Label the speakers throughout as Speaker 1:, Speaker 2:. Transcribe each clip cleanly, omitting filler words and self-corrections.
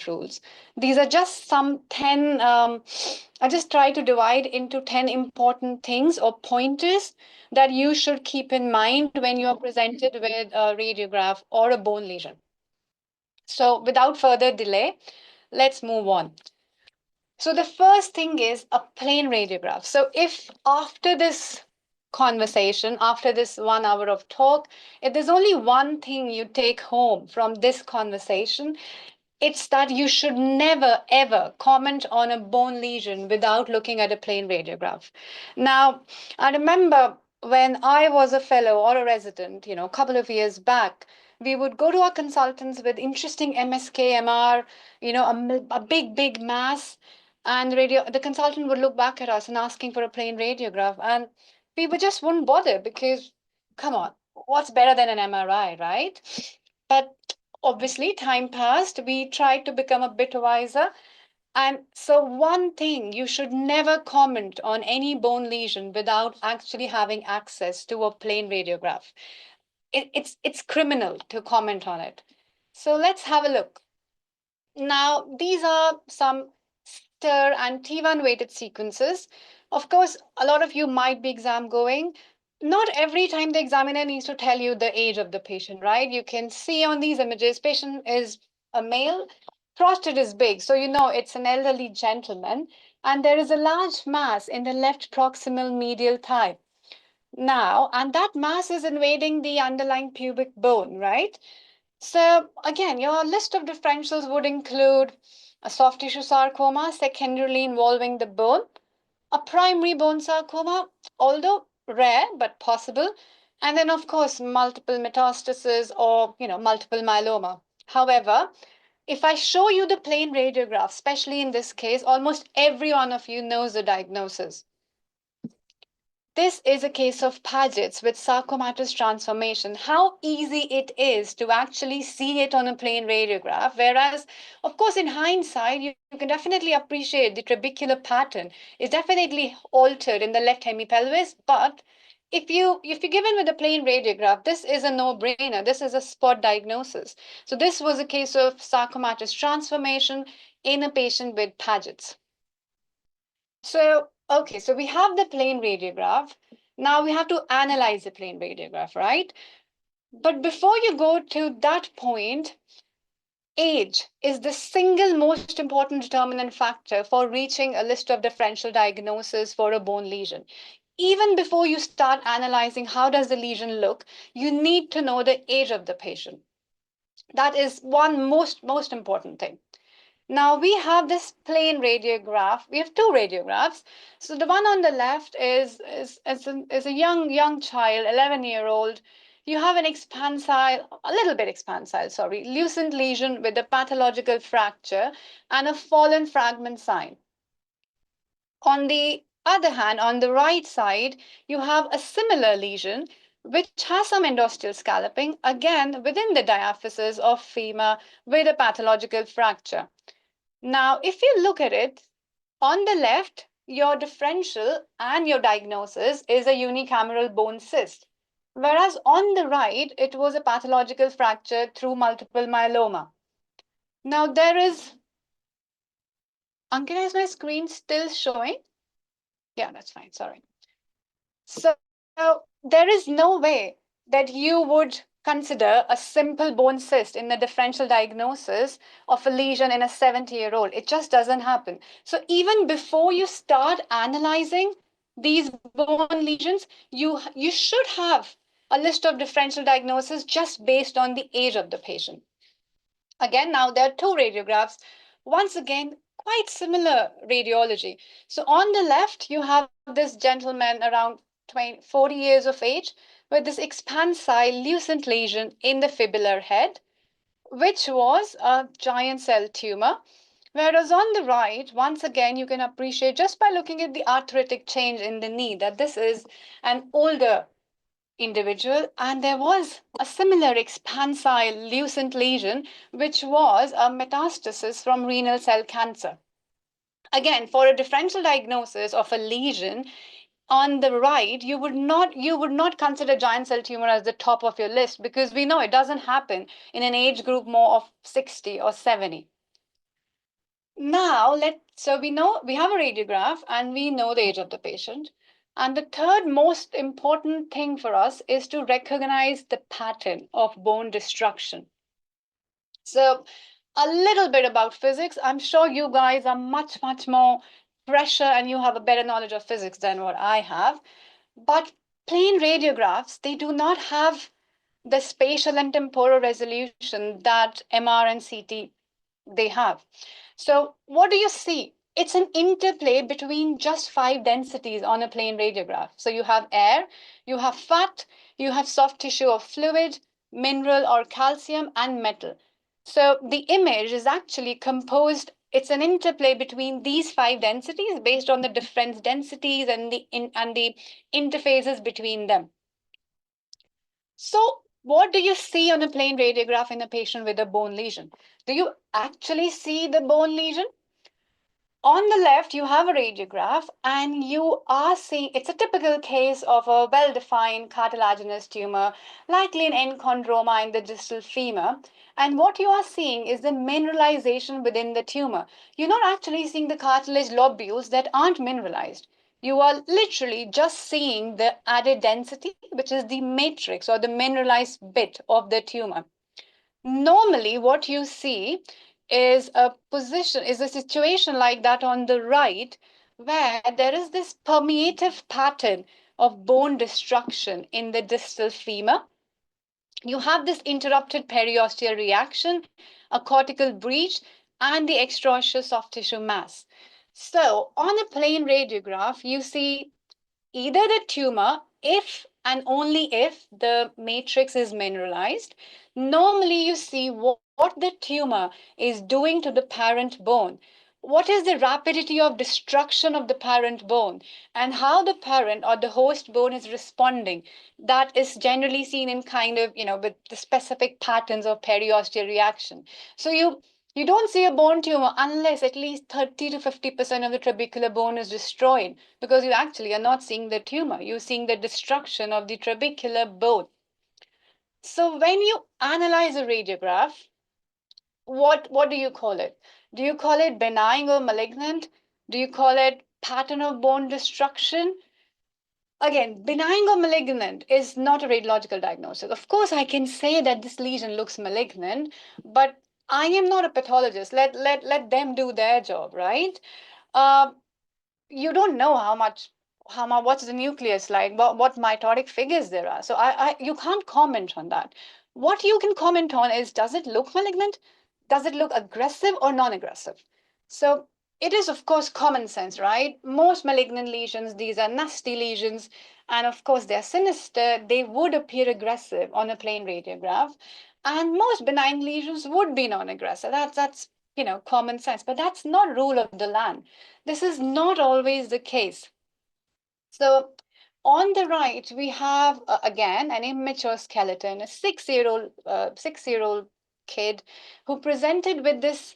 Speaker 1: rules. These are just some 10, I just try to divide into 10 important things or pointers that you should keep in mind when you are presented with a radiograph or a bone lesion. So without further delay, let's move on. So the first thing is a plain radiograph. So if after this conversation, after this 1 hour of talk, if there's only one thing you take home from this conversation, it's that you should never ever comment on a bone lesion without looking at a plain radiograph. Now, I remember when I was a fellow or a resident, a couple of years back, we would go to our consultants with interesting MSK, MR, a big mass, and the consultant would look back at us and asking for a plain radiograph, and we would just wouldn't bother because, come on, what's better than an MRI, right? But obviously, time passed. We tried to become a bit wiser. And so, one thing you should never comment on any bone lesion without actually having access to a plain radiograph. It's criminal to comment on it. So, let's have a look. Now, these are some STIR and T1 weighted sequences. Of course, a lot of you might be exam going. Not every time the examiner needs to tell you the age of the patient, right? You can see on these images, patient is a male, prostate is big, so you know it's an elderly gentleman, and there is a large mass in the left proximal medial thigh. Now, and that mass is invading the underlying pubic bone, right? So again, your list of differentials would include a soft tissue sarcoma, secondarily involving the bone, a primary bone sarcoma, although rare but possible, and then of course multiple metastasis or multiple myeloma. However, if I show you the plain radiograph, especially in this case, almost every one of you knows the diagnosis. This is a case of Paget's with sarcomatous transformation. How easy it is to actually see it on a plain radiograph. Whereas, of course, in hindsight, you can definitely appreciate the trabecular pattern is definitely altered in the left hemipelvis. But if you're given with a plain radiograph, this is a no-brainer. This is a spot diagnosis. So this was a case of sarcomatous transformation in a patient with Paget's. So, okay, so we have the plain radiograph. Now we have to analyze the plain radiograph, right? But before you go to that point, age is the single most important determinant factor for reaching a list of differential diagnosis for a bone lesion. Even before you start analyzing how does the lesion look, you need to know the age of the patient. That is one most important thing. Now we have this plain radiograph. We have two radiographs. So the one on the left is a young child, 11-year-old. You have an expansile, a little bit expansile, sorry, lucent lesion with a pathological fracture and a fallen fragment sign. On the other hand, on the right side, you have a similar lesion which has some endosteal scalloping, again within the diaphysis of femur with a pathological fracture. Now, if you look at it, on the left, your differential and your diagnosis is a unicameral bone cyst, whereas on the right, it was a pathological fracture through multiple myeloma. Now, there is, Ankita, is my screen still showing? Yeah, that's fine, sorry. So, there is no way that you would consider a simple bone cyst in the differential diagnosis of a lesion in a 70-year-old. It just doesn't happen. So even before you start analyzing these bone lesions, you should have a list of differential diagnosis just based on the age of the patient. Again, now there are two radiographs. Once again, quite similar radiology. So on the left, you have this gentleman around 40 years of age with this expansile lucent lesion in the fibular head, which was a giant cell tumor. Whereas on the right, once again, you can appreciate just by looking at the arthritic change in the knee that this is an older individual, and there was a similar expansile lucent lesion, which was a metastasis from renal cell cancer. Again, for a differential diagnosis of a lesion, on the right, you would not consider giant cell tumor as the top of your list because we know it doesn't happen in an age group more of 60 or 70. Now, so we have a radiograph and we know the age of the patient. And the third most important thing for us is to recognize the pattern of bone destruction. So, a little bit about physics. I'm sure you guys are much, much more fresher and you have a better knowledge of physics than what I have. But plain radiographs, they do not have the spatial and temporal resolution that MR and CT they have. So what do you see? It's an interplay between just five densities on a plain radiograph. So you have air, you have fat, you have soft tissue or fluid, mineral or calcium, and metal. So the image is actually composed, it's an interplay between these five densities based on the different densities and the interfaces between them. So, what do you see on a plain radiograph in a patient with a bone lesion? Do you actually see the bone lesion? On the left, you have a radiograph, and you are seeing it's a typical case of a well defined cartilaginous tumor, likely an enchondroma in the distal femur. And what you are seeing is the mineralization within the tumor. You're not actually seeing the cartilage lobules that aren't mineralized. You are literally just seeing the added density, which is the matrix or the mineralized bit of the tumor. Normally, what you see is a situation like that on the right, where there is this permeative pattern of bone destruction in the distal femur. You have this interrupted periosteal reaction, a cortical breach, and the extraosseous soft tissue mass. So, on a plain radiograph, you see either the tumor, if and only if the matrix is mineralized. Normally, you see what the tumor is doing to the parent bone. What is the rapidity of destruction of the parent bone and how the parent or the host bone is responding? That is generally seen in kind of, with the specific patterns of periosteal reaction. So you don't see a bone tumor unless at least 30 to 50% of the trabecular bone is destroyed, because you actually are not seeing the tumor, you're seeing the destruction of the trabecular bone. So when you analyze a radiograph, what do you call it? Do you call it benign or malignant? Do you call it pattern of bone destruction? Again, benign or malignant is not a radiological diagnosis. Of course, I can say that this lesion looks malignant, but I am not a pathologist. Let them do their job, right? Uh, you don't know how much what's the nucleus like, what mitotic figures there are. So you can't comment on that. What you can comment on is, does it look malignant? Does it look aggressive or non-aggressive? So it is, of course, common sense, right? Most malignant lesions, these are nasty lesions, and of course they're sinister. They would appear aggressive on a plain radiograph, and most benign lesions would be non-aggressive. That's common sense, but that's not rule of the land. This is not always the case. So on the right, we have again an immature skeleton, a 6-year-old kid who presented with this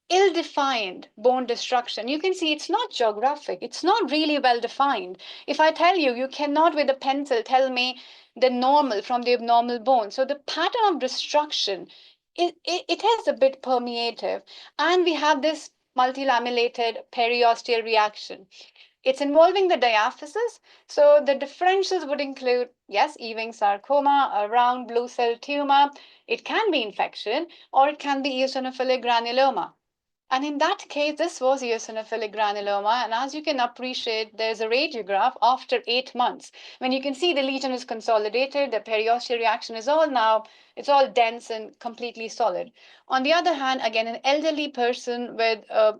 Speaker 1: ill-defined bone destruction. You can see it's not geographic. It's not really well defined. If I tell you, you cannot with a pencil tell me the normal from the abnormal bone. So the pattern of destruction, it is a bit permeative. And we have this multilamellated periosteal reaction. It's involving the diaphysis. So the differentials would include, yes, Ewing sarcoma, a round blue cell tumor. It can be infection, or it can be eosinophilic granuloma. And in that case, this was eosinophilic granuloma. And as you can appreciate, there's a radiograph after 8 months when you can see the lesion is consolidated, the periosteal reaction is all now, it's all dense and completely solid. On the other hand, again, an elderly person with a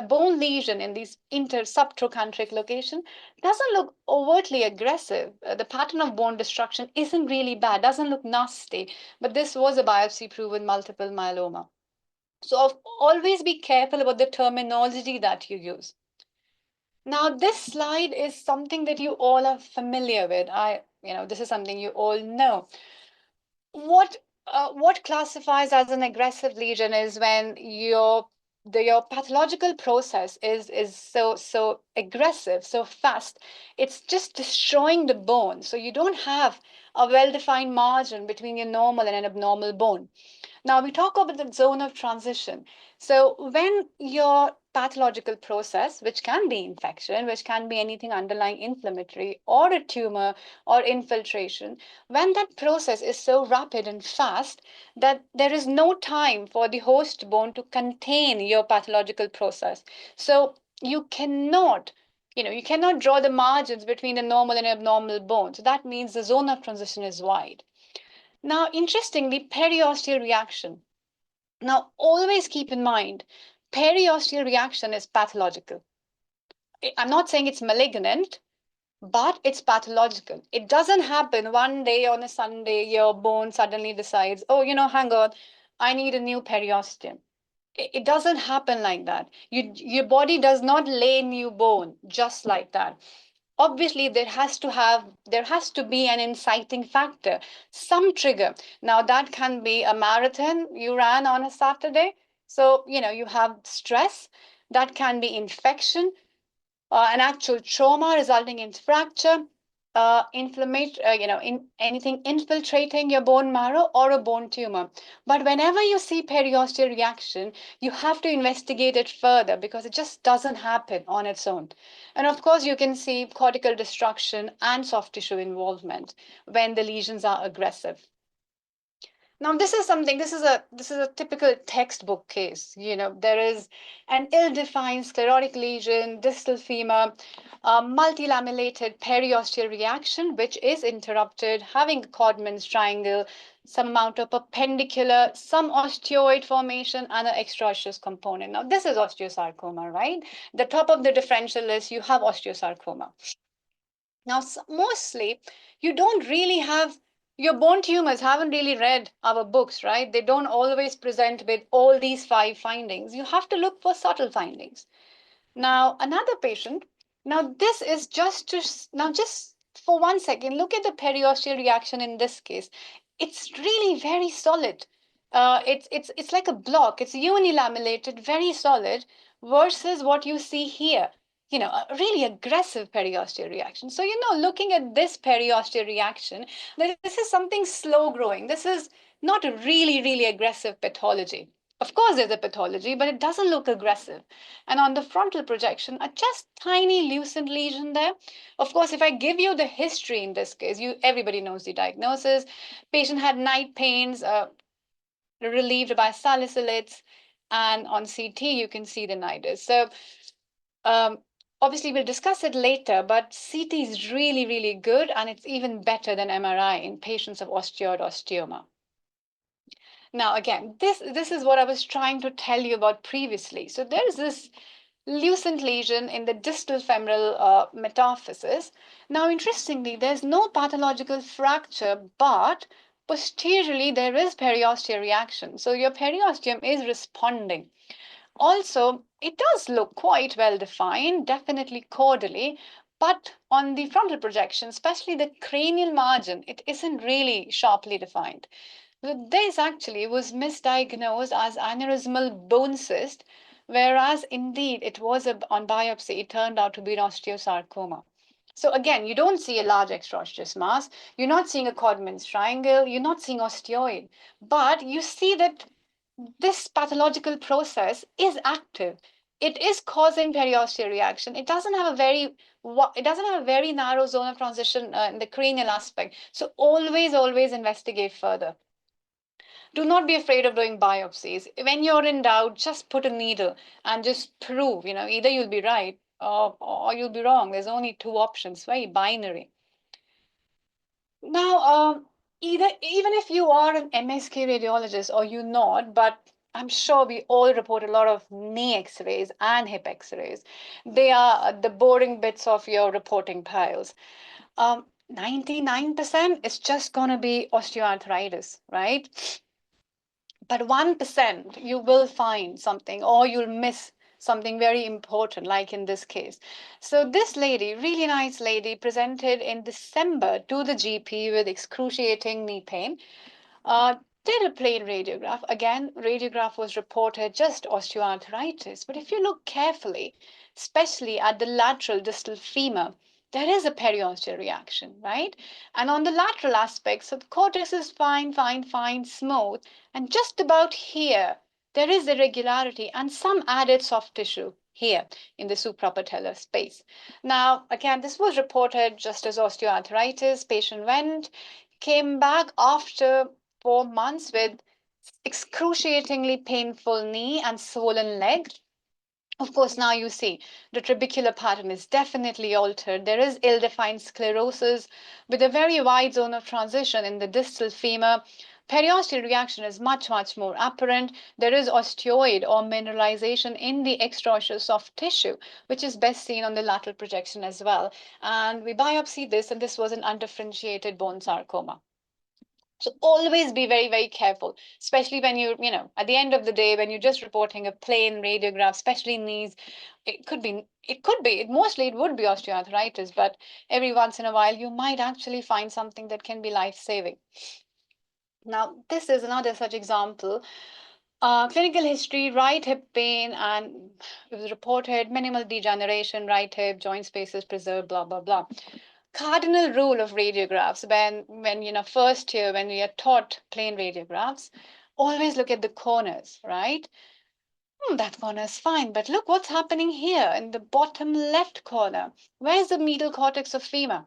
Speaker 1: bone lesion in these subtrochanteric location doesn't look overtly aggressive. The pattern of bone destruction isn't really bad, doesn't look nasty, but this was a biopsy proven multiple myeloma. So always be careful about the terminology that you use. Now, this slide is something that you all are familiar with. This is something you all know. What classifies as an aggressive lesion is when your pathological process is so aggressive, so fast. It's just destroying the bone. So you don't have a well-defined margin between your normal and an abnormal bone. Now we talk about the zone of transition. So when your pathological process, which can be infection, which can be anything underlying inflammatory or a tumor or infiltration, when that process is so rapid and fast that there is no time for the host bone to contain your pathological process. So you cannot, you cannot draw the margins between the normal and abnormal bone. So that means the zone of transition is wide. Now, interestingly, periosteal reaction. Now, always keep in mind, periosteal reaction is pathological. I'm not saying it's malignant, but it's pathological. It doesn't happen one day on a Sunday, your bone suddenly decides, oh, hang on, I need a new periosteum. It doesn't happen like that. Your body does not lay new bone just like that. Obviously there has to be an inciting factor, some trigger. Now that can be a marathon you ran on a Saturday, so you have stress. That can be infection, an actual trauma resulting in fracture, inflammation, in anything infiltrating your bone marrow or a bone tumor. But whenever you see periosteal reaction, you have to investigate it further because it just doesn't happen on its own. And of course, you can see cortical destruction and soft tissue involvement when the lesions are aggressive. Now this is a typical textbook case. There is an ill-defined sclerotic lesion, distal femur, a multilamellated periosteal reaction, which is interrupted, having a Codman's triangle, some amount of perpendicular, some osteoid formation, and an extraosseous component. Now this is osteosarcoma, right? The top of the differential list, you have osteosarcoma. Now, mostly you don't really have your bone tumors haven't really read our books, right? They don't always present with all these five findings. You have to look for subtle findings. Now, another patient, now this is just to, now just for 1 second, look at the periosteal reaction in this case. It's really very solid. It's like a block. It's unilamellated, very solid, versus what you see here. A really aggressive periosteal reaction. So, looking at this periosteal reaction, this is something slow growing. This is not a really, really aggressive pathology. Of course, there's a pathology, but it doesn't look aggressive. And on the frontal projection, a just tiny lucent lesion there. Of course, if I give you the history in this case, everybody knows the diagnosis. Patient had night pains, relieved by salicylates, and on CT, you can see the nidus. So um, obviously, we'll discuss it later, but CT is really, really good, and it's even better than MRI in patients of osteoid osteoma. Now, again, this is what I was trying to tell you about previously. So there's this lucent lesion in the distal femoral metaphysis. Now, interestingly, there's no pathological fracture, but posteriorly there is periosteal reaction. So your periosteum is responding. Also, it does look quite well defined, definitely caudally, but on the frontal projection, especially the cranial margin, it isn't really sharply defined. This actually was misdiagnosed as aneurysmal bone cyst, whereas indeed it was on biopsy, it turned out to be an osteosarcoma. So again, you don't see a large extraosseous mass, you're not seeing a Codman's triangle, you're not seeing osteoid, but you see that this pathological process is active. It is causing periosteal reaction. It doesn't have a very narrow zone of transition in the cranial aspect. So always investigate further. Do not be afraid of doing biopsies. When you're in doubt, just put a needle and just prove, either you'll be right or you'll be wrong. There's only two options, very binary. Now, even if you are an MSK radiologist or you're not, but I'm sure we all report a lot of knee x-rays and hip x-rays. They are the boring bits of your reporting piles. 99% is just going to be osteoarthritis, right? But 1% you will find something or you'll miss something very important, like in this case. So this lady, really nice lady, presented in December to the GP with excruciating knee pain. Did a plain radiograph. Again, radiograph was reported just osteoarthritis. But if you look carefully, especially at the lateral distal femur, there is a periosteal reaction, right? And on the lateral aspect, so the cortex is fine, fine, fine, smooth, and just about here, there is irregularity and some added soft tissue here in the suprapatellar space. Now, again, this was reported just as osteoarthritis. Patient went, came back after 4 months with excruciatingly painful knee and swollen leg. Of course, now you see the trabecular pattern is definitely altered. There is ill-defined sclerosis with a very wide zone of transition in the distal femur. Periosteal reaction is much, much more apparent. There is osteoid or mineralization in the extraosseous soft tissue, which is best seen on the lateral projection as well. And we biopsied this, and this was an undifferentiated bone sarcoma. So always be very, very careful, especially when at the end of the day, when you're just reporting a plain radiograph, especially knees, mostly it would be osteoarthritis, but every once in a while you might actually find something that can be life-saving. Now, this is another such example. Clinical history, right hip pain, and it was reported minimal degeneration, right hip, joint spaces preserved, blah, blah, blah. Cardinal rule of radiographs when first year when we are taught plain radiographs, always look at the corners, right? That corner is fine, but look what's happening here in the bottom left corner. Where's the medial cortex of femur?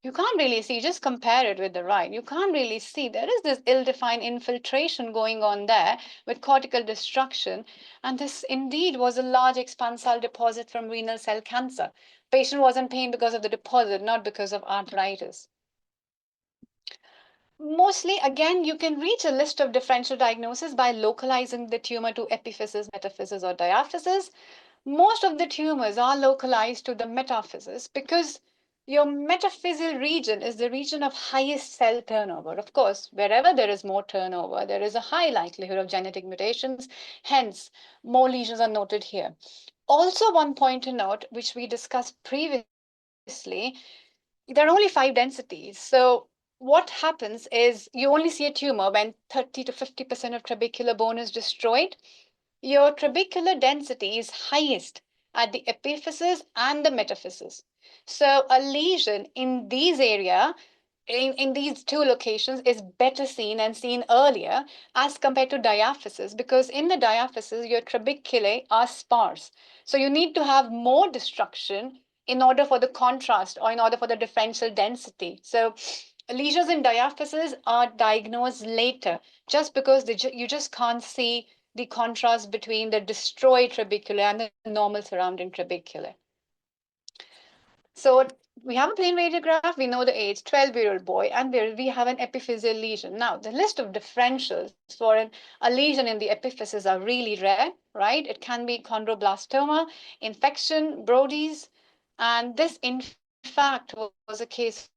Speaker 1: You can't really see, just compare it with the right. You can't really see. There is this ill-defined infiltration going on there with cortical destruction. And this indeed was a large expansile deposit from renal cell cancer. Patient was in pain because of the deposit, not because of arthritis. Mostly, again, you can reach a list of differential diagnoses by localizing the tumor to epiphysis, metaphysis, or diaphysis. Most of the tumors are localized to the metaphysis because your metaphyseal region is the region of highest cell turnover. Of course, wherever there is more turnover, there is a high likelihood of genetic mutations. Hence, more lesions are noted here. Also, one point to note, which we discussed previously, there are only 5 densities. So what happens is you only see a tumor when 30 to 50% of trabecular bone is destroyed. Your trabecular density is highest at the epiphysis and the metaphysis. So a lesion in these area, in these two locations, is better seen and seen earlier as compared to diaphysis, because in the diaphysis your trabeculae are sparse. So you need to have more destruction in order for the contrast or in order for the differential density. So lesions in diaphysis are diagnosed later just because you just can't see the contrast between the destroyed trabeculae and the normal surrounding trabeculae. So we have a plain radiograph, we know the age, 12-year-old boy, and we have an epiphyseal lesion. Now, the list of differentials for a lesion in the epiphysis are really rare, right? It can be chondroblastoma, infection, Brody's, and this, in fact, was a case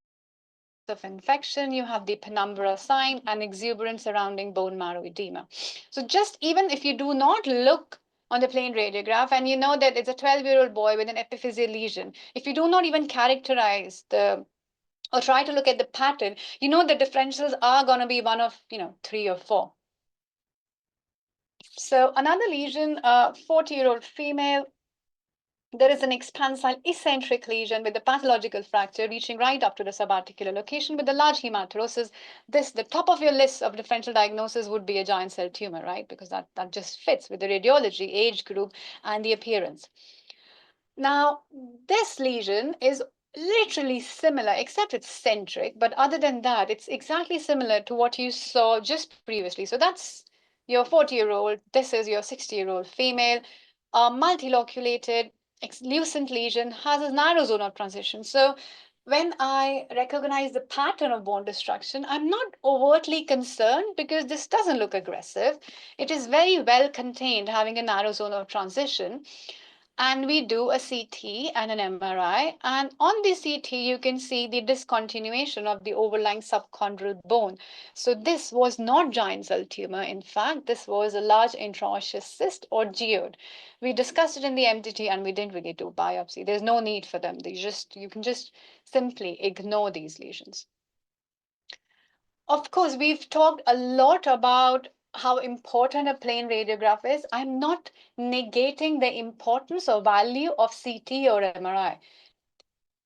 Speaker 1: of infection. You have the penumbra sign and exuberance surrounding bone marrow edema. So just even if you do not look on the plain radiograph and you know that it's a 12-year-old boy with an epiphyseal lesion, if you do not even characterize the or try to look at the pattern, you know the differentials are going to be one of 3 or 4. So another lesion, 40-year-old female, there is an expansile eccentric lesion with the pathological fracture reaching right up to the subarticular location with the large hematosis. This, the top of your list of differential diagnosis would be a giant cell tumor, right? Because that just fits with the radiology, age group, and the appearance. Now, this lesion is literally similar, except it's centric. But other than that, it's exactly similar to what you saw just previously. So that's your 40-year-old. This is your 60-year-old female. A multiloculated lucent lesion has a narrow zone of transition. So when I recognize the pattern of bone destruction, I'm not overtly concerned because this doesn't look aggressive. It is very well contained, having a narrow zone of transition, and we do a CT and an MRI. And on the CT, you can see the discontinuation of the overlying subchondral bone. So this was not giant cell tumor. In fact, this was a large intraosseous cyst or geode. We discussed it in the MTT and we didn't really do biopsy. There's no need for them. You can just simply ignore these lesions. Of course, we've talked a lot about how important a plain radiograph is. I'm not negating the importance or value of CT or MRI.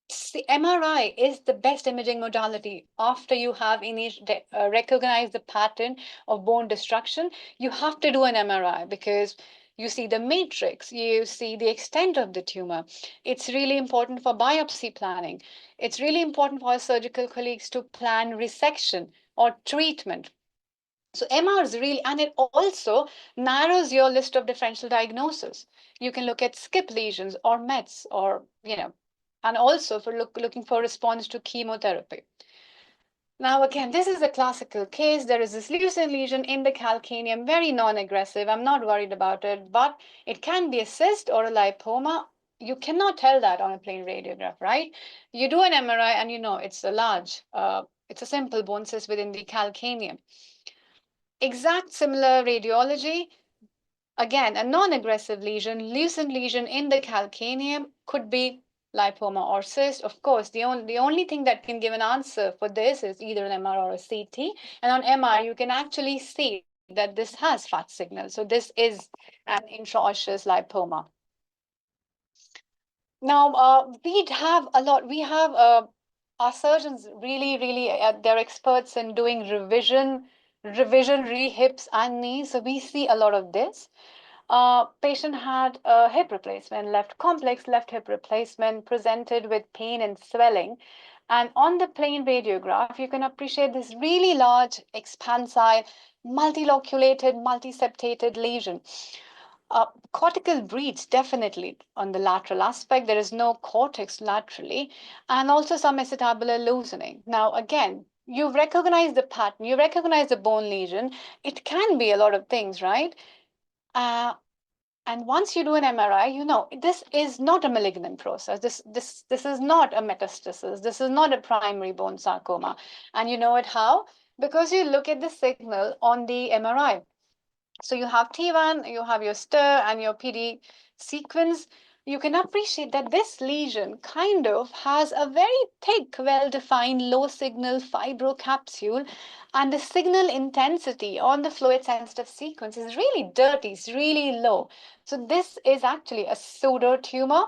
Speaker 1: See, MRI is the best imaging modality after you have recognized the pattern of bone destruction. You have to do an MRI because you see the matrix, you see the extent of the tumor. It's really important for biopsy planning. It's really important for our surgical colleagues to plan resection or treatment. So MR is really, and it also narrows your list of differential diagnosis. You can look at skip lesions or METs or, and also for looking for response to chemotherapy. Now, again, this is a classical case. There is this leucine lesion in the calcaneum, very non-aggressive. I'm not worried about it, but it can be a cyst or a lipoma. You cannot tell that on a plain radiograph, right? You do an MRI and you know it's a simple bone cyst within the calcaneum. Exact similar radiology, again, a non-aggressive lesion, leucine lesion in the calcaneum could be lipoma or cyst. Of course, the only thing that can give an answer for this is either an MR or a CT. And on MR, you can actually see that this has fat signal. So this is an intraosseous lipoma. Now, we have our surgeons really, they're experts in doing revision, rehips and knees. So we see a lot of this. Patient had a hip replacement, complex left hip replacement, presented with pain and swelling. And on the plain radiograph, you can appreciate this really large, expansile, multiloculated, multiseptated lesion. Cortical breach, definitely on the lateral aspect. There is no cortex laterally, and also some acetabular loosening. Now, again, you recognize the pattern, you recognize the bone lesion. It can be a lot of things, right? Uh, and once you do an MRI, you know this is not a malignant process. This is not a metastasis. This is not a primary bone sarcoma. And you know it how? Because you look at the signal on the MRI. So you have T1, you have your STIR and your PD sequence. You can appreciate that this lesion kind of has a very thick, well-defined low signal fibrocapsule, and the signal intensity on the fluid sensitive sequence is really dirty, it's really low. So this is actually a pseudo tumor.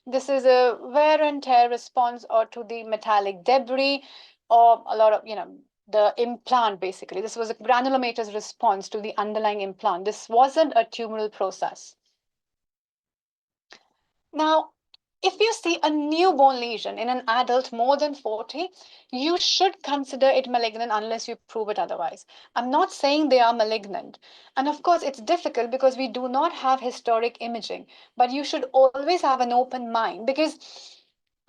Speaker 1: This is a wear and tear response or to the metallic debris or a lot of, the implant basically. This was a granulomatous response to the underlying implant. This wasn't a tumoral process. Now, if you see a newborn lesion in an adult more than 40, you should consider it malignant unless you prove it otherwise. I'm not saying they are malignant. And of course, it's difficult because we do not have historic imaging, but you should always have an open mind because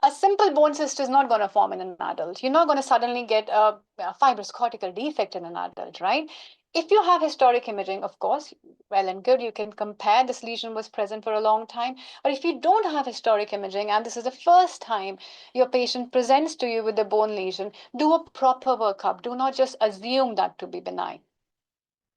Speaker 1: a simple bone cyst is not going to form in an adult. You're not going to suddenly get a fibrous cortical defect in an adult, right? If you have historic imaging, of course, well and good, you can compare this lesion was present for a long time. But if you don't have historic imaging and this is the first time your patient presents to you with a bone lesion, do a proper workup. Do not just assume that to be benign.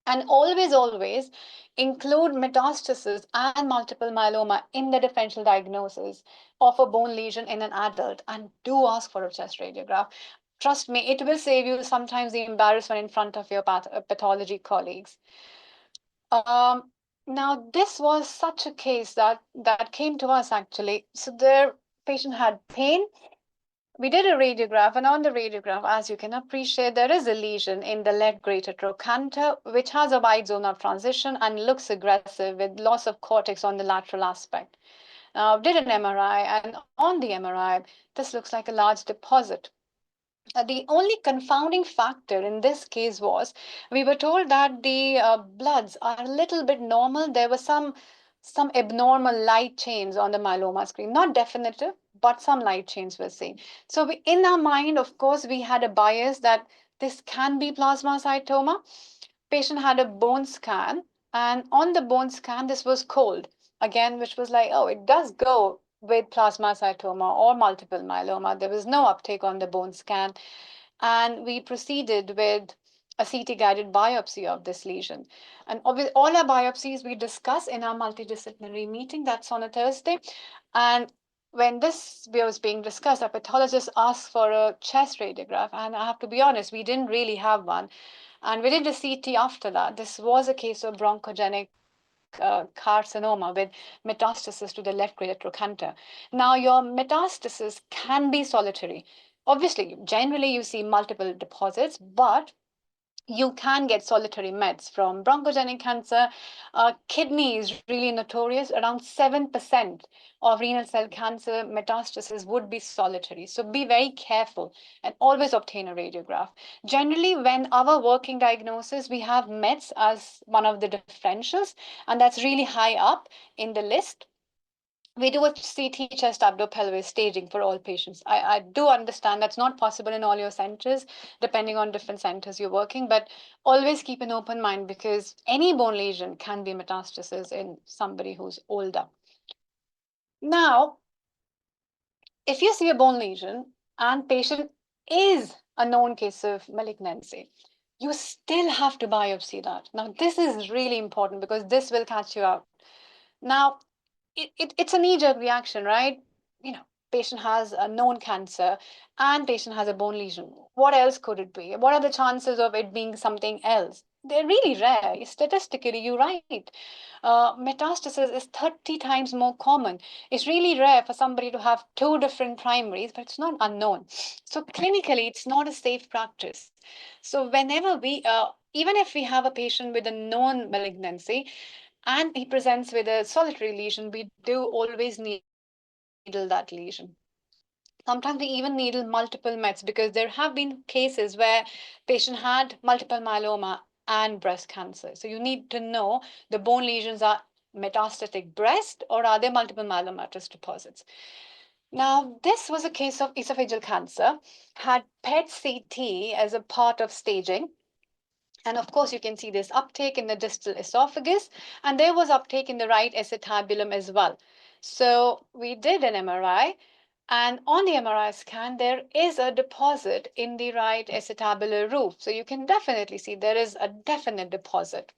Speaker 1: And always include metastasis and multiple myeloma in the differential diagnosis of a bone lesion in an adult. And do ask for a chest radiograph. Trust me, it will save you sometimes the embarrassment in front of your pathology colleagues. Um, Now, this was such a case that came to us actually. So their patient had pain. We did a radiograph, and on the radiograph, as you can appreciate, there is a lesion in the left greater trochanter, which has a wide zone of transition and looks aggressive with loss of cortex on the lateral aspect. Did an MRI, and on the MRI, this looks like a large deposit. The only confounding factor in this case was we were told that the bloods are a little bit normal. There were some abnormal light chains on the myeloma screen, not definitive, but some light chains were seen. So in our mind, of course, we had a bias that this can be plasmacytoma. Patient had a bone scan, and on the bone scan, this was cold again, which was like, oh, it does go with plasmacytoma or multiple myeloma. There was no uptake on the bone scan. And we proceeded with a CT guided biopsy of this lesion. And with all our biopsies we discuss in our multidisciplinary meeting, that's on a Thursday. And when this was being discussed, our pathologist asked for a chest radiograph. And I have to be honest, we didn't really have one. And we did a CT after that. This was a case of bronchogenic carcinoma with metastasis to the left greater trochanter. Now, your metastasis can be solitary. Obviously, generally you see multiple deposits, but you can get solitary mets from bronchogenic cancer. Kidney is really notorious. Around 7% of renal cell cancer metastasis would be solitary. So be very careful and always obtain a radiograph. Generally, when our working diagnosis, we have mets as one of the differentials, and that's really high up in the list. We do a CT chest abdo-pelvis staging for all patients. I do understand that's not possible in all your centers, depending on different centers you're working, but always keep an open mind because any bone lesion can be metastasis in somebody who's older. Now, if you see a bone lesion and patient is a known case of malignancy, you still have to biopsy that. Now, this is really important because this will catch you out. Now, it's a knee-jerk reaction, right? You know, patient has a known cancer and patient has a bone lesion. What else could it be? What are the chances of it being something else? They're really rare. Statistically, you're right. Metastasis is 30 times more common. It's really rare for somebody to have two different primaries, but it's not unknown. So clinically, it's not a safe practice. So whenever even if we have a patient with a known malignancy, and he presents with a solitary lesion, we do always needle that lesion. Sometimes we even needle multiple mets because there have been cases where patient had multiple myeloma and breast cancer. So you need to know the bone lesions are metastatic breast or are there multiple myelomatous deposits. Now, this was a case of esophageal cancer, had PET CT as a part of staging. And of course, you can see this uptake in the distal esophagus, and there was uptake in the right acetabulum as well. So we did an MRI, and on the MRI scan, there is a deposit in the right acetabular roof. So you can definitely see there is a definite deposit.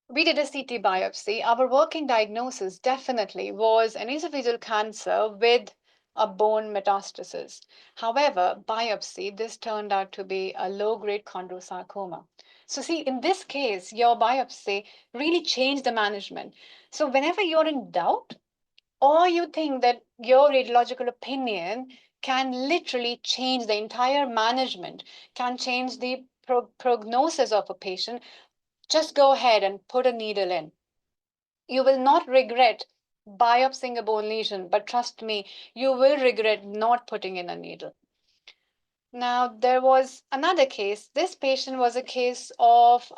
Speaker 1: We did a CT biopsy. Our working diagnosis definitely was an esophageal cancer with a bone metastasis. However, biopsy, this turned out to be a low-grade chondrosarcoma. So see, in this case, your biopsy really changed the management. So whenever you're in doubt, or you think that your radiological opinion can literally change the entire management, can change the prognosis of a patient, just go ahead and put a needle in. You will not regret biopsying a bone lesion, but trust me, you will regret not putting in a needle. Now, there was another case. This patient was a case of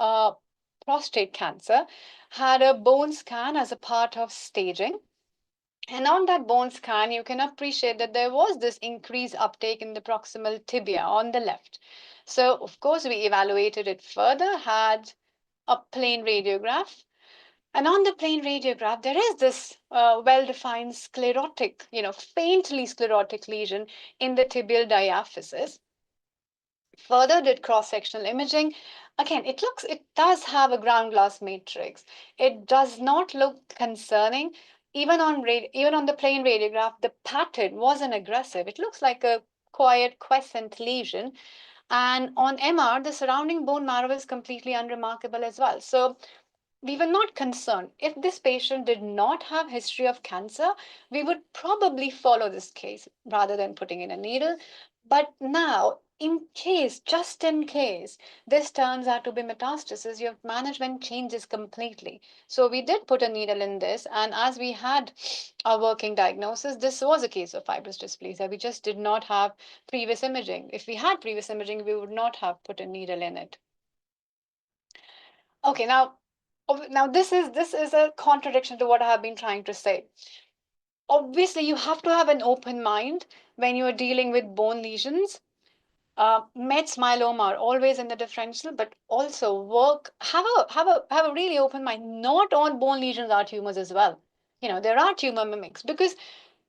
Speaker 1: prostate cancer, had a bone scan as a part of staging. And on that bone scan, you can appreciate that there was this increased uptake in the proximal tibia on the left. So, of course, we evaluated it further, had a plain radiograph. And on the plain radiograph, there is this well-defined sclerotic, faintly sclerotic lesion in the tibial diaphysis. Further did cross-sectional imaging. Again, it does have a ground glass matrix. It does not look concerning. Even on the plain radiograph, the pattern wasn't aggressive. It looks like a quiet quiescent lesion. And on MR, the surrounding bone marrow is completely unremarkable as well. So we were not concerned. If this patient did not have history of cancer, we would probably follow this case rather than putting in a needle. But now, just in case, this turns out to be metastasis, your management changes completely. So we did put a needle in this, and as we had a working diagnosis, this was a case of fibrous dysplasia. We just did not have previous imaging. If we had previous imaging, we would not have put a needle in it. Okay, now this is a contradiction to what I have been trying to say. Obviously, you have to have an open mind when you are dealing with bone lesions. Mets myeloma are always in the differential, but also have a really open mind. Not all bone lesions are tumors as well. There are tumor mimics because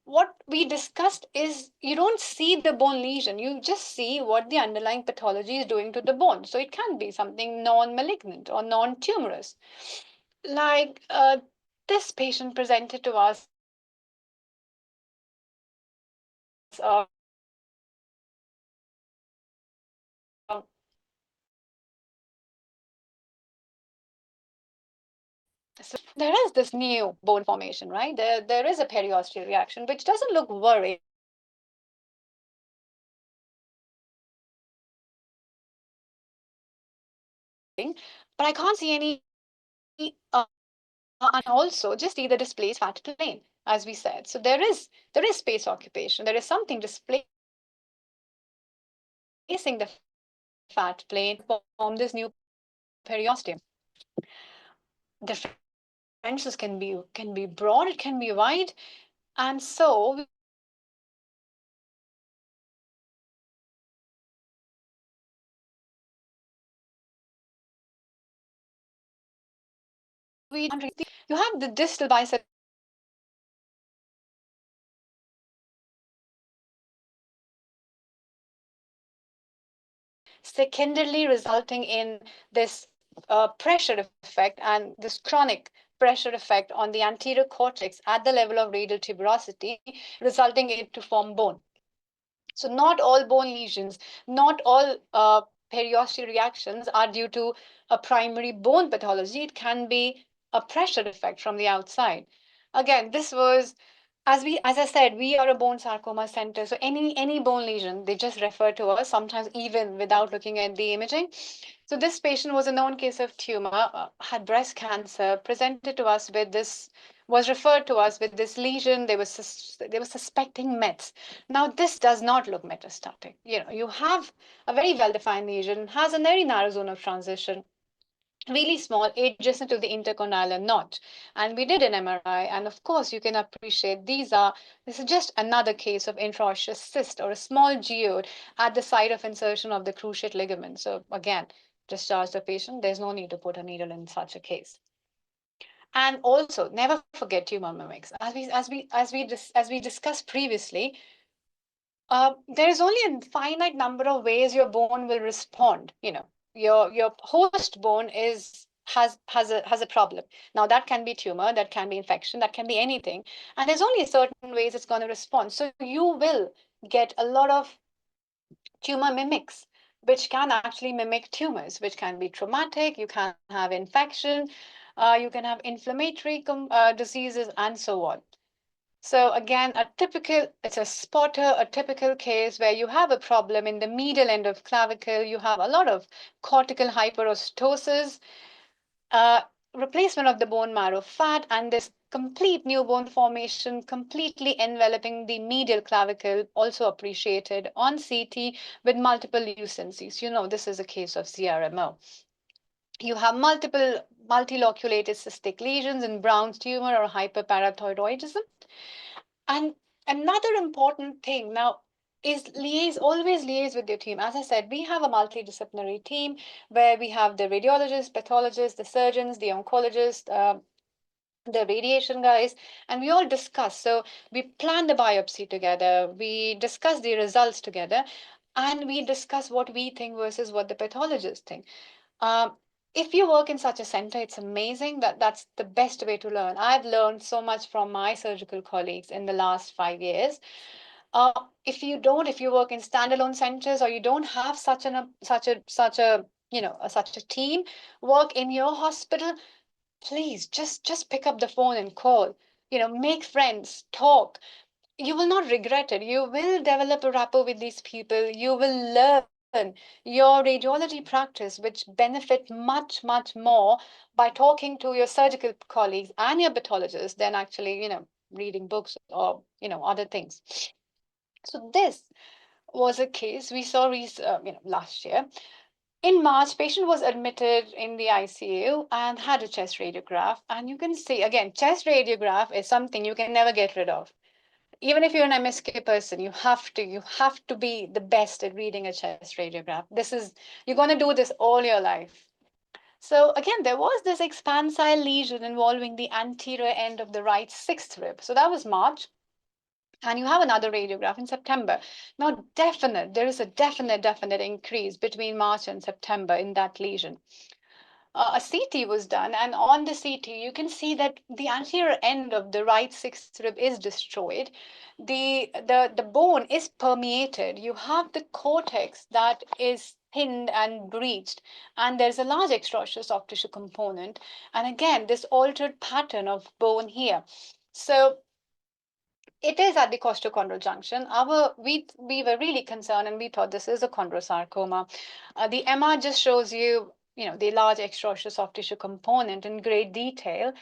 Speaker 1: what we discussed is you don't see the bone lesion, you just see what the underlying pathology is doing to the bone. So it can be something non-malignant or non-tumorous. Like this patient presented to us So there is this new bone formation, right? There is a periosteal reaction, which doesn't look worrying, but I can't see any, uh, and also just either displays fat plane, as we said. So there is space occupation. There is something displacing the fat plane to form this new periosteum. Differences can be broad, it can be wide, and so we don't really need to put a needle in such a case. You have the distal bisectoral lesion secondarily resulting in this pressure effect and this chronic pressure effect on the anterior cortex at the level of radial tuberosity, resulting in it to form bone. So not all bone lesions, not all periosteal reactions are due to a primary bone pathology. It can be a pressure effect from the outside. Again, this was, as I said, we are a bone sarcoma center. So any bone lesion, they just refer to us, sometimes even without looking at the imaging. So this patient was a known case of tumor, had breast cancer, presented to us with this, was referred to us with this lesion. They were suspecting Mets. Now this does not look metastatic. You have a very well-defined lesion, has a very narrow zone of transition, really small, adjacent to the intercondylar notch. And we did an MRI, and of course, you can appreciate this is just another case of intraosseous cyst or a small geode at the site of insertion of the cruciate ligament. So again, discharge the patient. There's no need to put a needle in such a case. And also, never forget tumor mimics. As we discussed previously, there is only a finite number of ways your bone will respond. Your host bone has a problem. Now that can be tumor, that can be infection, that can be anything, and there's only certain ways it's going to respond. So you will get a lot of tumor mimics, which can actually mimic tumors, which can be traumatic. You can have infection, you can have inflammatory diseases, and so on. So again, it's a spotter, a typical case where you have a problem in the medial end of clavicle. You have a lot of cortical hyperostosis, uh, replacement of the bone marrow fat, and this complete new bone formation completely enveloping the medial clavicle, also appreciated on CT with multiple lucencies. This is a case of CRMO. You have multiple multiloculated cystic lesions in Brown's tumor or hyperparathyroidism. And another important thing now is always liaise with your team. As I said, we have a multidisciplinary team where we have the radiologists, pathologists, the surgeons, the oncologists, the radiation guys, and we all discuss. So we plan the biopsy together, we discuss the results together, and we discuss what we think versus what the pathologists think. Um, if you work in such a center, it's amazing. That's the best way to learn. I've learned so much from my surgical colleagues in the last 5 years. If you work in standalone centers or you don't have such a team, work in your hospital, please just pick up the phone and call. Make friends, talk. You will not regret it. You will develop a rapport with these people. You will learn your radiology practice, which benefit much, much more by talking to your surgical colleagues and your pathologists than actually, reading books or, other things. So this was a case we saw last year. In March, patient was admitted in the ICU and had a chest radiograph. And you can see, again, chest radiograph is something you can never get rid of. Even if you're an MSK person, you have to be the best at reading a chest radiograph. You're going to do this all your life. So again, there was this expansile lesion involving the anterior end of the right sixth rib. So that was March. And you have another radiograph in September. Now, there is a definite increase between March and September in that lesion. A CT was done, and on the CT, you can see that the anterior end of the right sixth rib is destroyed. The bone is permeated. You have the cortex that is thinned and breached, and there's a large extraordinary soft tissue component, and again this altered pattern of bone here. So it is at the costochondral junction. We were really concerned, and we thought this is a chondrosarcoma. The MR just shows you, the large extraordinary soft tissue component in great detail,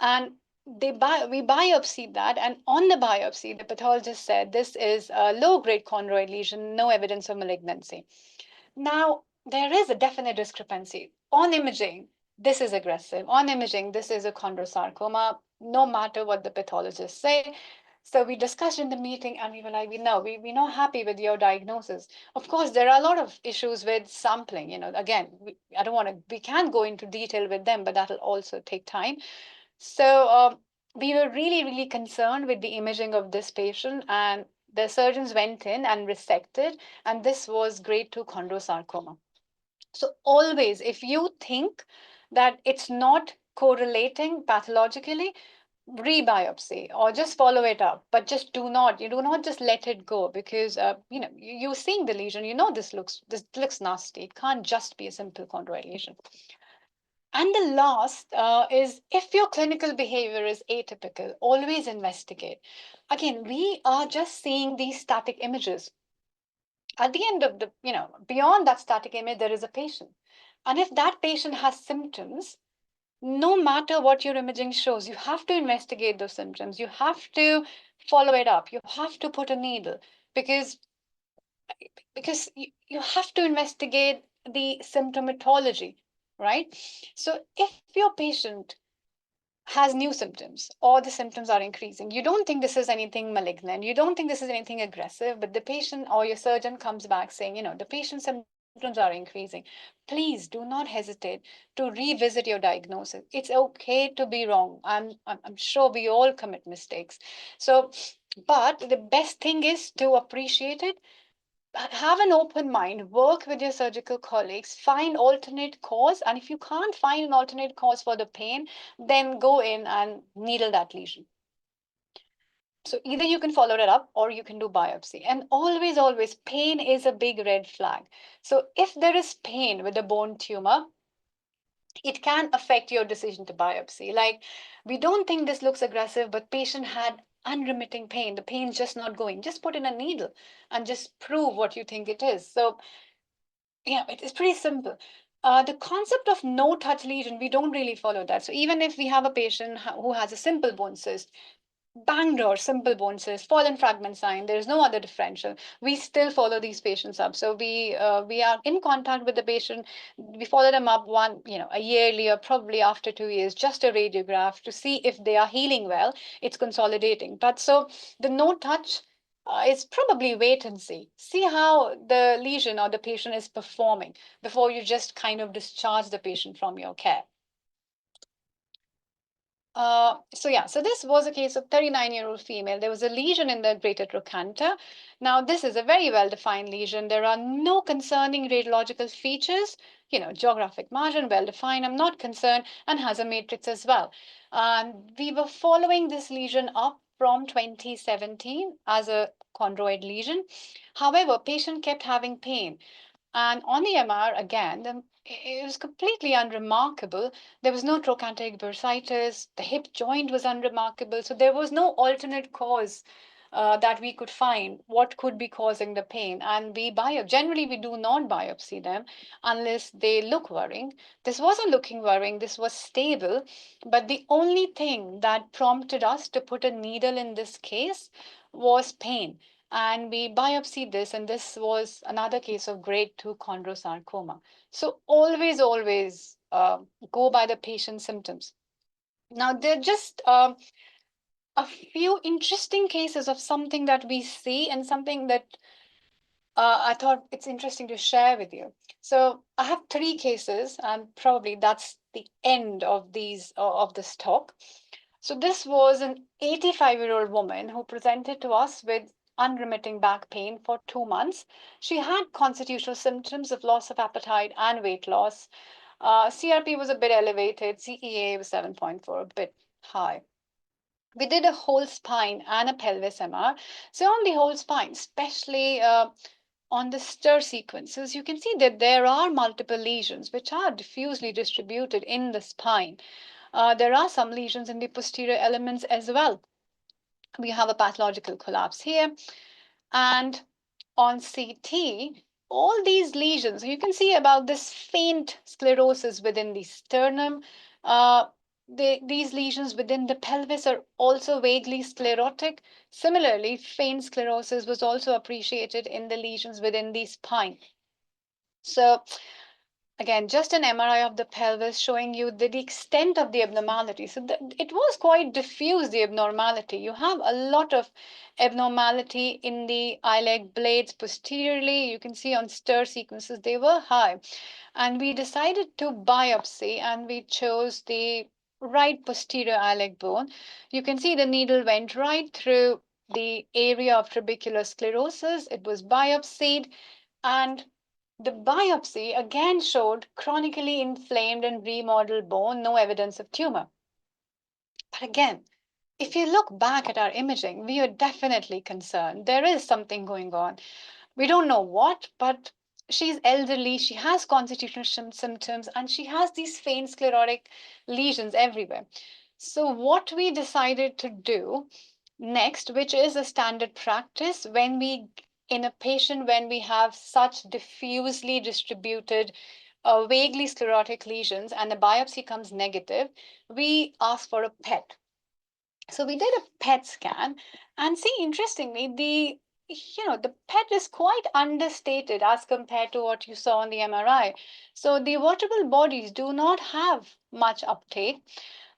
Speaker 1: and we biopsied that, and on the biopsy, the pathologist said this is a low-grade chondroid lesion, no evidence of malignancy. Now, there is a definite discrepancy. On imaging, this is aggressive. On imaging, this is a chondrosarcoma, no matter what the pathologists say. So we discussed in the meeting, and we were like, we're not happy with your diagnosis. Of course, there are a lot of issues with sampling. Again, I don't want to, we can go into detail with them, but that'll also take time. So we were really, really concerned with the imaging of this patient, and the surgeons went in and resected, and this was grade 2 chondrosarcoma. So always, if you think that it's not correlating pathologically, rebiopsy or just follow it up, but just you do not just let it go, because you're seeing the lesion, this looks nasty. It can't just be a simple chondroid lesion. And the last is, if your clinical behavior is atypical, always investigate. Again, we are just seeing these static images. At the end of beyond that static image, there is a patient. And if that patient has symptoms, no matter what your imaging shows, you have to investigate those symptoms. You have to follow it up. You have to put a needle, because you have to investigate the symptomatology, right? So if your patient has new symptoms, or the symptoms are increasing, you don't think this is anything malignant, you don't think this is anything aggressive, but the patient or your surgeon comes back saying, the patient's symptoms are increasing, please do not hesitate to revisit your diagnosis. It's okay to be wrong. I'm sure we all commit mistakes. So, but the best thing is to appreciate it, have an open mind, work with your surgical colleagues, find alternate cause. And if you can't find an alternate cause for the pain, then go in and needle that lesion. So either you can follow it up or you can do biopsy. And always, always, pain is a big red flag. So if there is pain with a bone tumor, it can affect your decision to biopsy. Like, we don't think this looks aggressive, but patient had unremitting pain. The pain's just not going. Just put in a needle and just prove what you think it is. So yeah, it's pretty simple. The concept of no touch lesion, we don't really follow that. So even if we have a patient who has a simple bone cyst, Bangalore, simple bone cyst, fallen fragment sign, there's no other differential, we still follow these patients up. So we are in contact with the patient. We follow them up a yearly, or probably after 2 years, just a radiograph to see if they are healing well. It's consolidating. But so the no touch is probably wait and see. See how the lesion or the patient is performing before you just kind of discharge the patient from your care. So this was a case of 39-year-old female. There was a lesion in the greater trochanter. Now, this is a very well-defined lesion. There are no concerning radiological features, geographic margin, well-defined. I'm not concerned, and has a matrix as well. We were following this lesion up from 2017 as a chondroid lesion. However, patient kept having pain. And on the MR, again, it was completely unremarkable. There was no trochanteric bursitis. The hip joint was unremarkable. So there was no alternate cause that we could find what could be causing the pain. And generally, we do not biopsy them unless they look worrying. This wasn't looking worrying. This was stable. But the only thing that prompted us to put a needle in this case was pain, and we biopsied this, and this was another case of grade 2 chondrosarcoma. So always go by the patient's symptoms. Now, there are just a few interesting cases of something that we see, and something that I thought it's interesting to share with you. So I have 3 cases, and probably that's the end of this talk. So this was an 85-year-old woman who presented to us with unremitting back pain for 2 months. She had constitutional symptoms of loss of appetite and weight loss. CRP was a bit elevated. CEA was 7.4, a bit high. We did a whole spine and a pelvis MR. So on the whole spine, especially on the stir sequences, you can see that there are multiple lesions which are diffusely distributed in the spine. There are some lesions in the posterior elements as well. We have a pathological collapse here. And on CT, all these lesions, you can see about this faint sclerosis within the sternum. Uh, these lesions within the pelvis are also vaguely sclerotic. Similarly, faint sclerosis was also appreciated in the lesions within the spine. So again, just an MRI of the pelvis showing you the extent of the abnormality. So it was quite diffuse, the abnormality. You have a lot of abnormality in the iliac blades posteriorly. You can see on stir sequences, they were high. And we decided to biopsy and we chose the right posterior iliac bone. You can see the needle went right through the area of trabecular sclerosis. It was biopsied, and the biopsy again showed chronically inflamed and remodeled bone, no evidence of tumor. But again, if you look back at our imaging, we are definitely concerned. There is something going on. We don't know what, but she's elderly, she has constitutional symptoms, and she has these faint sclerotic lesions everywhere. So, what we decided to do next, which is a standard practice when we in a patient when we have such diffusely distributed vaguely sclerotic lesions and the biopsy comes negative, we ask for a PET. So we did a PET scan and see, interestingly, the PET is quite understated as compared to what you saw on the MRI. So the vertebral bodies do not have much uptake.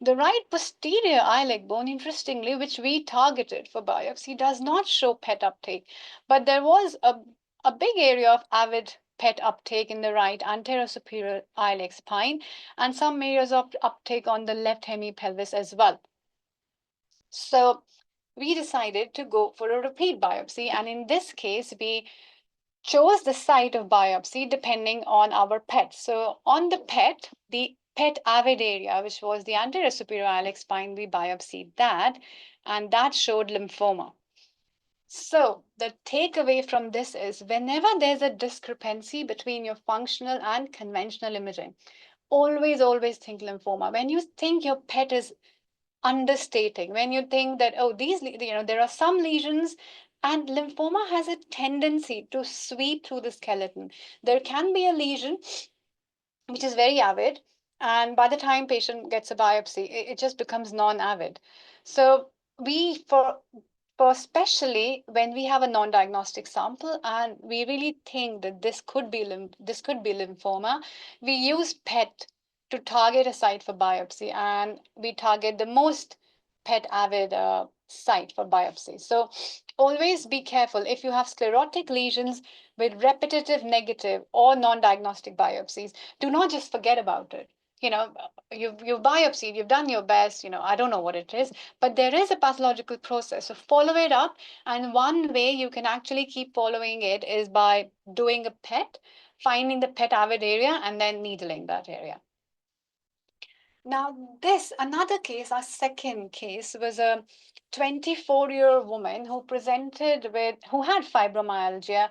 Speaker 1: The right posterior iliac bone, interestingly, which we targeted for biopsy, does not show PET uptake. But there was a big area of avid PET uptake in the right anterior superior iliac spine and some areas of uptake on the left hemipelvis as well. So we decided to go for a repeat biopsy. And in this case, we chose the site of biopsy depending on our PET. So on the PET, the PET avid area, which was the anterior superior iliac spine, we biopsied that, and that showed lymphoma. So the takeaway from this is whenever there's a discrepancy between your functional and conventional imaging, always think lymphoma. When you think your PET is understating, when you think that, oh, there are some lesions, and lymphoma has a tendency to sweep through the skeleton. There can be a lesion which is very avid, and by the time patient gets a biopsy, it just becomes non-avid. So we for especially when we have a non-diagnostic sample and we really think that this could be lymphoma, we use PET to target a site for biopsy, and we target the most PET avid site for biopsy. So always be careful if you have sclerotic lesions with repetitive negative or non-diagnostic biopsies. Do not just forget about it. You've biopsied, you've done your best. I don't know what it is, but there is a pathological process. So follow it up, and one way you can actually keep following it is by doing a PET, finding the PET avid area, and then needling that area. Now, this another case, our second case, was a 24-year-old woman who had fibromyalgia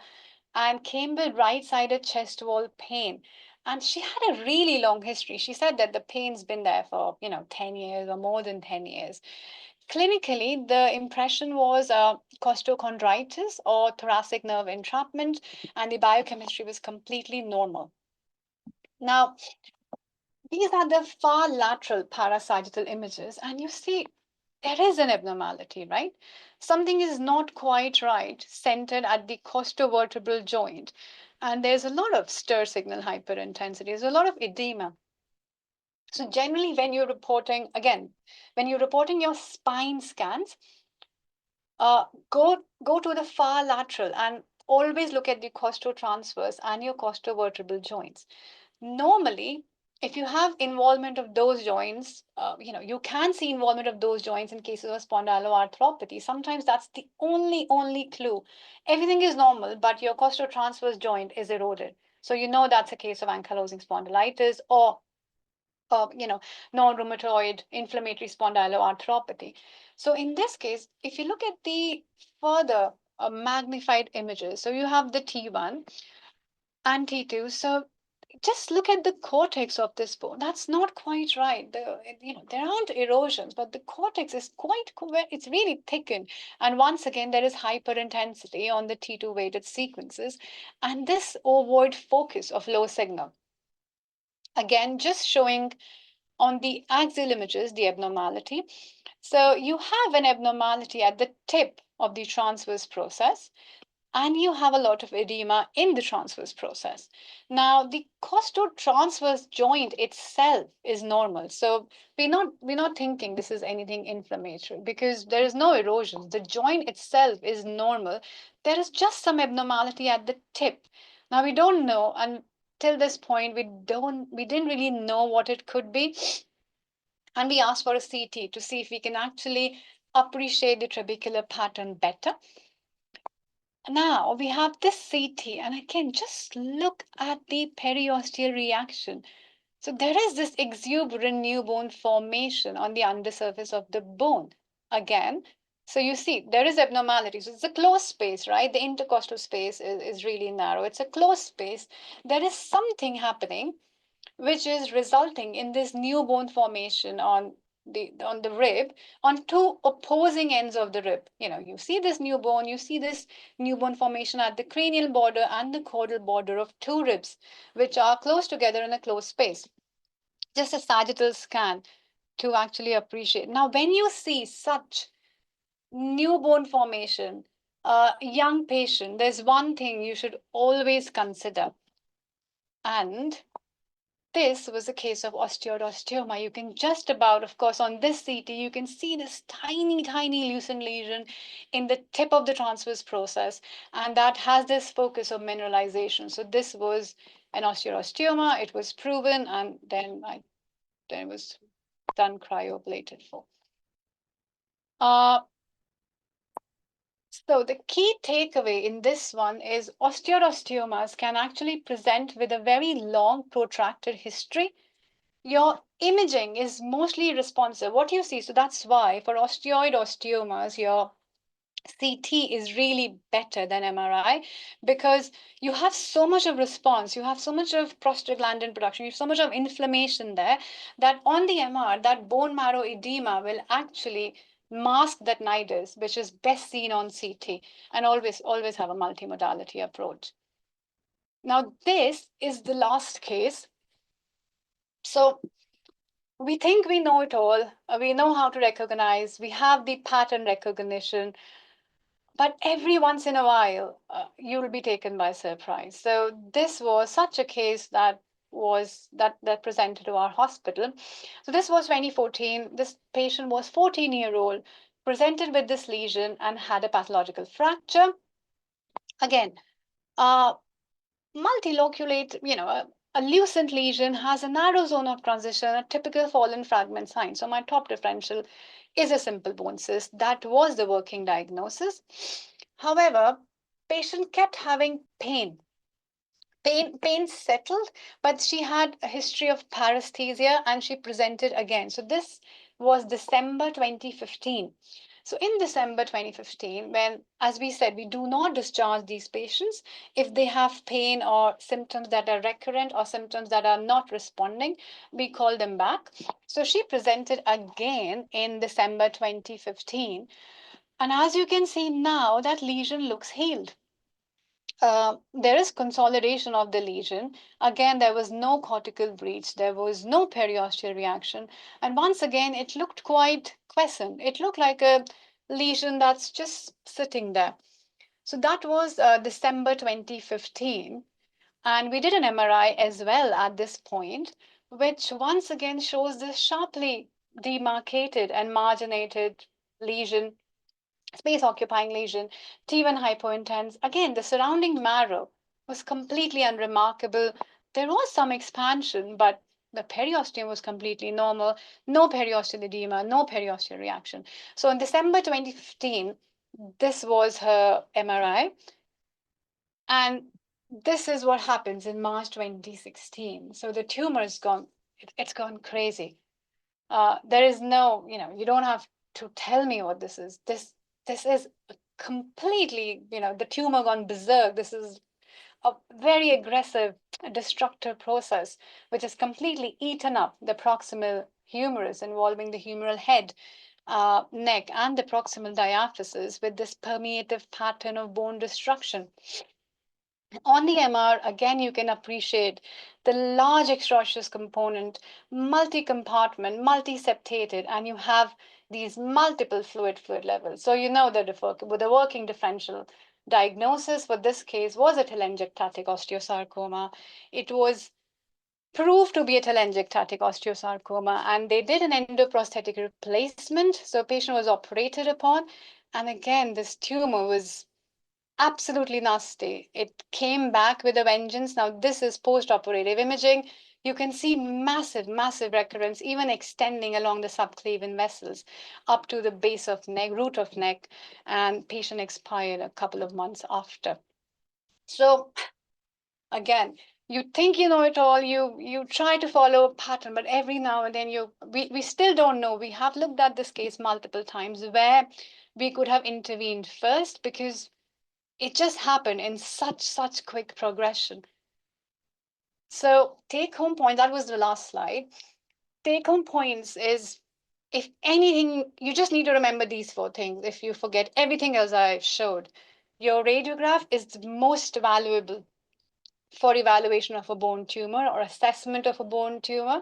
Speaker 1: and came with right-sided chest wall pain. And she had a really long history. She said that the pain's been there for, 10 years or more than 10 years. Clinically, the impression was costochondritis or thoracic nerve entrapment, and the biochemistry was completely normal. Now, these are the far lateral parasagittal images, and you see there is an abnormality, right? Something is not quite right, centered at the costovertebral joint. And there's a lot of stir signal hyperintensity, there's a lot of edema. So, generally, when you're reporting your spine scans, go to the far lateral and always look at the costotransverse and your costovertebral joints. Normally, if you have involvement of those joints, you can see involvement of those joints in cases of spondyloarthropathy. Sometimes that's the only clue. Everything is normal, but your costotransverse joint is eroded. So that's a case of ankylosing spondylitis or non-rheumatoid inflammatory spondyloarthropathy. So in this case, if you look at the further magnified images. So you have the T1 and T2. So just look at the cortex of this bone. That's not quite right. There aren't erosions, but the cortex is it's really thickened. And once again, there is hyperintensity on the T2 weighted sequences, and this ovoid focus of low signal. Again, just showing on the axial images the abnormality. So you have an abnormality at the tip of the transverse process, and you have a lot of edema in the transverse process. Now, the costotransverse joint itself is normal. So we're not thinking this is anything inflammatory because there is no erosion. The joint itself is normal. There is just some abnormality at the tip. Now we don't know, and till this point we didn't really know what it could be. And we asked for a CT to see if we can actually appreciate the trabecular pattern better. Now we have this CT, and again, just look at the periosteal reaction. So there is this exuberant new bone formation on the undersurface of the bone. Again, so you see, there is abnormality. So it's a closed space, right? The intercostal space is really narrow. It's a closed space. There is something happening which is resulting in this new bone formation on the rib, on two opposing ends of the rib. You see this new bone, you see this new bone formation at the cranial border and the caudal border of two ribs, which are close together in a closed space. Just a sagittal scan to actually appreciate. Now, when you see such new bone formation, young patient, there's one thing you should always consider, and this was a case of osteosteoma. You can just about, of course, on this CT, you can see this tiny, tiny lucent lesion in the tip of the transverse process, and that has this focus of mineralization. So this was an osteosteoma. It was proven, and then it was done cryoablated for. So the key takeaway in this one is osteosteomas can actually present with a very long, protracted history. Your imaging is mostly responsive. What you see, so that's why for osteoid osteomas, your CT is really better than MRI because you have so much of response, you have so much of prostaglandin production, you have so much of inflammation there that on the MR, that bone marrow edema will actually mask that nidus, which is best seen on CT, and always have a multimodality approach. Now, this is the last case. So we think we know it all. We know how to recognize. We have the pattern recognition. But every once in a while, you will be taken by surprise. So this was such a case that presented to our hospital. So this was 2014. This patient was 14-year-old, presented with this lesion and had a pathological fracture. Again, multiloculate, a lucent lesion has a narrow zone of transition, a typical fallen fragment sign. So my top differential is a simple bone cyst. That was the working diagnosis. However, patient kept having pain. Pain settled, but she had a history of paresthesia and she presented again. So this was December 2015. So in December 2015, when, as we said, we do not discharge these patients if they have pain or symptoms that are recurrent or symptoms that are not responding, we call them back. So she presented again in December 2015. And as you can see now, that lesion looks healed. There is consolidation of the lesion. Again, there was no cortical breach, there was no periosteal reaction. And once again, it looked quite quiescent. It looked like a lesion that's just sitting there. So that was December 2015. And we did an MRI as well at this point, which once again shows this sharply demarcated and marginated lesion, space occupying lesion, T1 hypointense. Again, the surrounding marrow was completely unremarkable. There was some expansion, but the periosteum was completely normal. No periosteal edema, no periosteal reaction. So in December 2015, this was her MRI. And this is what happens in March 2016. So the tumor is gone, it's gone crazy. There is no, you don't have to tell me what this is. This is completely, the tumor gone berserk. This is a very aggressive, destructive process, which has completely eaten up the proximal humerus involving the humeral head, neck, and the proximal diaphysis with this permeative pattern of bone destruction. On the MR, again, you can appreciate the large extraosseous component, multi-compartment, multi-septated, and you have these multiple fluid levels. So you know that the working differential diagnosis for this case was a telangiectatic osteosarcoma. It was proved to be a telangiectatic osteosarcoma, and they did an endoprosthetic replacement. So patient was operated upon, and again, this tumor was absolutely nasty. It came back with a vengeance. Now, this is post-operative imaging. You can see massive, massive recurrence, even extending along the subclavian vessels up to the base of neck, root of neck, and patient expired a couple of months after. So again, you think you know it all, you try to follow a pattern, but every now and then we still don't know. We have looked at this case multiple times where we could have intervened first because it just happened in such quick progression. So take home point, that was the last slide. Take home points is, if anything, you just need to remember these four things. If you forget everything else I showed, your radiograph is the most valuable for evaluation of a bone tumor or assessment of a bone tumor.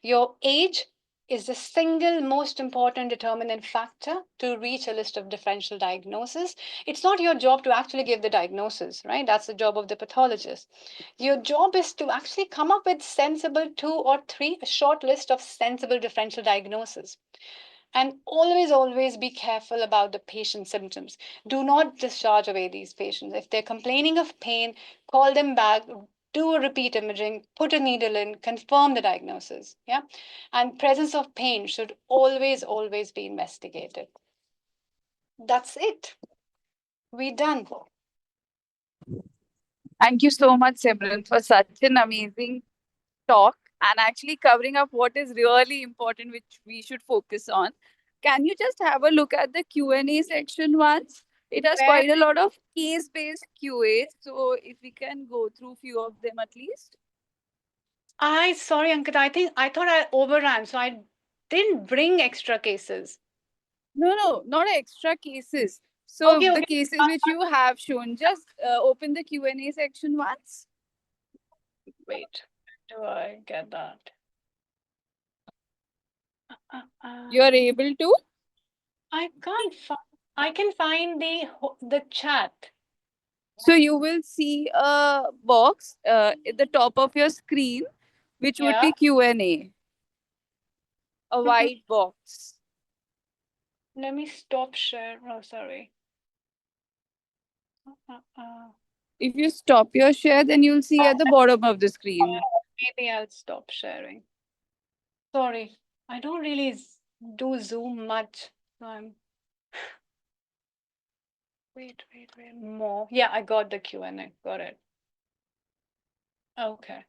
Speaker 1: Your age is the single most important determinant factor to reach a list of differential diagnosis. It's not your job to actually give the diagnosis, right? That's the job of the pathologist. Your job is to actually come up with sensible a short list of sensible differential diagnoses. And always be careful about the patient's symptoms. Do not discharge away these patients. If they're complaining of pain, call them back, do a repeat imaging, put a needle in, confirm the diagnosis. Yeah. And presence of pain should always be investigated. That's it. We're done.
Speaker 2: Thank you so much, Simran, for such an amazing talk and actually covering up what is really important, which we should focus on. Can you just have a look at the Q&A section once? It has
Speaker 1: Where
Speaker 2: quite a lot of case-based QA. So if we can go through few of them at least.
Speaker 1: sorry, Ankita, I thought I overran, so I didn't bring extra cases.
Speaker 2: No, not extra cases. So the
Speaker 1: Okay.
Speaker 2: cases which you have shown, just open the Q&A section once.
Speaker 1: Wait, do I get that?
Speaker 2: You are able to?
Speaker 1: I can't find. I can find the chat.
Speaker 2: So you will see a box at the top of your screen, which would
Speaker 1: Yeah.
Speaker 2: be Q&A, a white box.
Speaker 1: Let me stop share. Oh, sorry.
Speaker 2: If you stop your share, then you'll see at the bottom of the screen.
Speaker 1: Maybe I'll stop sharing. Sorry, I don't really do Zoom much. So I'm. Wait. More. Yeah, I got the Q&A. Got it. Okay.